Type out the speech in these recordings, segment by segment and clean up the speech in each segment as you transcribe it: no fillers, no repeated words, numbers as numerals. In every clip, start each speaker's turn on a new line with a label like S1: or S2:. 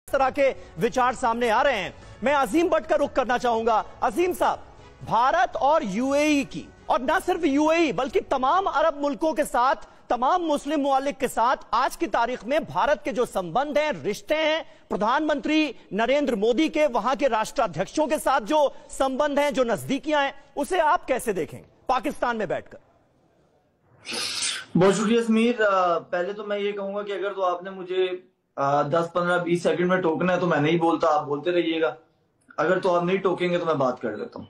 S1: तरह के विचार सामने आ रहे हैं। मैं अजीम भट्ट का रुख करना चाहूंगा। अजीम साहब, भारत और यूएई की, और ना सिर्फ यूएई बल्कि तमाम अरब मुल्कों के साथ, तमाम मुस्लिम मुमालिक के साथ आज की तारीख में भारत के जो संबंध हैं, रिश्ते हैं, प्रधानमंत्री नरेंद्र मोदी के वहां के राष्ट्राध्यक्षों के साथ जो संबंध हैं, जो नजदीकियां हैं, उसे आप कैसे देखेंगे पाकिस्तान में बैठकर?
S2: बहुत शुक्रिया समीर। पहले तो मैं ये कहूंगा कि अगर तो आपने मुझे 10, 15, 20 सेकंड में टोकना है तो मैं नहीं बोलता, आप बोलते रहिएगा। अगर तो आप नहीं टोकेंगे तो मैं बात कर लेता हूँ।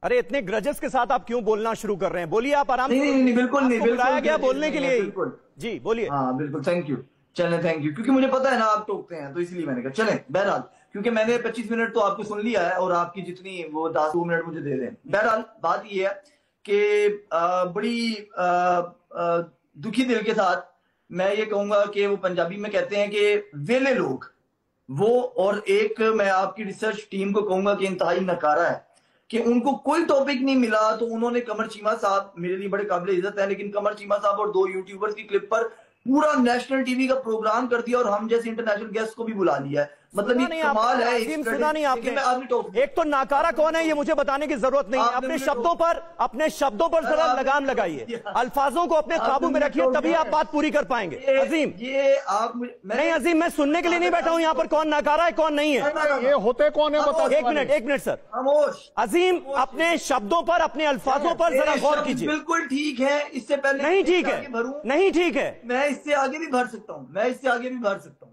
S1: अरे इतने ग्रजेस के साथ आप क्यों बोलना शुरू कर रहे हैं? बोलिए आप आराम से।
S2: नहीं, बिल्कुल नहीं,
S1: बुलाया गया बोलने के लिए।
S2: बिल्कुल
S1: जी बोलिए।
S2: हाँ बिल्कुल, थैंक यू। चलें, थैंक यू, क्योंकि मुझे पता है ना आप टोकते हैं, तो इसलिए मैंने कहा चलें। बहरहाल, क्योंकि मैंने 25 मिनट तो आपको सुन लिया है और आपकी जितनी वो 10 मिनट मुझे दे दें। बहरहाल बात ये है कि बड़ी दुखी दिल के साथ मैं ये कहूंगा कि वो पंजाबी में कहते हैं कि वेले लोग वो, और एक मैं आपकी रिसर्च टीम को कहूंगा कि इंतहाई नकारा है कि उनको कोई टॉपिक नहीं मिला तो उन्होंने कमर चीमा साहब, मेरे लिए बड़े काबिल इज्जत है, लेकिन कमर चीमा साहब और 2 यूट्यूबर्स की क्लिप पर पूरा नेशनल टीवी का प्रोग्राम कर दिया और हम जैसे इंटरनेशनल गेस्ट को भी बुला लिया है। मतलब ये कमाल है।
S1: सुना नहीं आपने। एक तो नाकारा कौन है ये मुझे बताने की जरूरत नहीं है। अपने शब्दों पर जरा लगाम लगाइए, अल्फाजों को अपने काबू में रखिए, तभी आप बात पूरी कर पाएंगे। अजीम,
S2: ये आप
S1: नहीं अजीम, मैं सुनने के लिए नहीं बैठा हूं यहाँ पर कौन नाकारा है कौन नहीं है।
S3: ये होते कौन है बताओ।
S1: एक मिनट सर।
S2: खामोश।
S1: अजीम, अपने शब्दों पर, अपने अल्फाजों पर जरा गौर कीजिए।
S2: बिल्कुल ठीक है, इससे पहले
S1: नहीं ठीक है, नहीं ठीक है।
S2: मैं इससे आगे भी भर सकता हूँ, मैं इससे आगे भी भर सकता हूँ।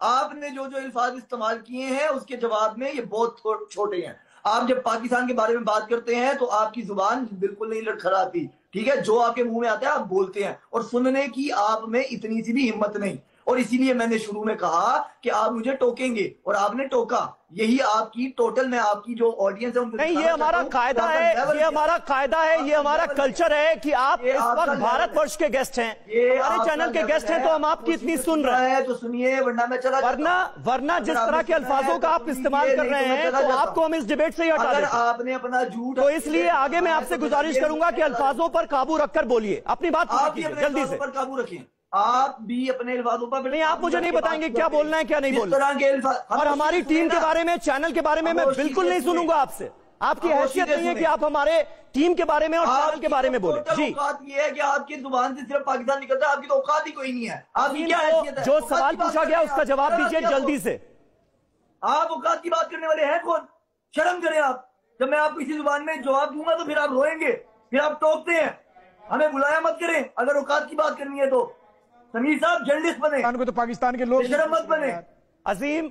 S2: आपने जो जो अल्फाज इस्तेमाल किए हैं उसके जवाब में ये बहुत छोटे हैं। आप जब पाकिस्तान के बारे में बात करते हैं तो आपकी जुबान बिल्कुल नहीं लड़खड़ाती, ठीक है? जो आपके मुंह में आता है आप बोलते हैं, और सुनने की आप में इतनी सी भी हिम्मत नहीं। और इसीलिए मैंने शुरू में कहा कि आप मुझे टोकेंगे और आपने टोका। यही आपकी टोटल में आपकी जो ऑडियंस है
S1: नहीं, ये हमारा कायदा है, ये हमारा कायदा है, ये हमारा कल्चर है कि आप इस वक्त भारतवर्ष के गेस्ट हैं, हमारे चैनल के गेस्ट हैं, तो हम आपकी इतनी सुन रहे हैं
S2: तो सुनिए, वरना मैं चला
S1: वरना जिस तरह के अल्फाजों का आप इस्तेमाल कर रहे हैं तो आपको हम इस डिबेट से ही हटा दें।
S2: आपने अपना झूठ,
S1: तो इसलिए आगे मैं आपसे गुजारिश करूंगा कि अल्फाजों पर काबू रखकर बोलिए, अपनी बात जल्दी से
S2: काबू रखें। आप भी अपने अल्फाजों पर
S1: नहीं, आप मुझे नहीं बताएंगे क्या बोलना है क्या नहीं बोलना।
S2: तरह के अल्फाज
S1: और हमारी टीम के बारे में, चैनल के बारे में मैं बिल्कुल नहीं सुनूंगा आपसे। आपकी हैसियत नहीं है कि आप हमारे टीम के बारे में और चैनल के बारे में बोले। जी,
S2: औकात ये है कि आपकी जुबान से सिर्फ पाकिस्तान निकलता है, आपकी तो औकात ही कोई नहीं है। आपकी क्या हैसियत है?
S1: जो सवाल पूछा गया उसका जवाब दीजिए जल्दी से।
S2: आप औकात की बात करने वाले हैं कौन? शर्म करें आप। जब मैं आपको इसी जुबान में जवाब दूंगा तो फिर आप रोएंगे, फिर आप टोकते हैं। हमें बुलाया मत करें अगर औकात की बात करनी है तो। समीर साहब जर्नलिस्ट बने,
S3: तो पाकिस्तान के लोग
S2: शर्म मत बने।
S1: अजीम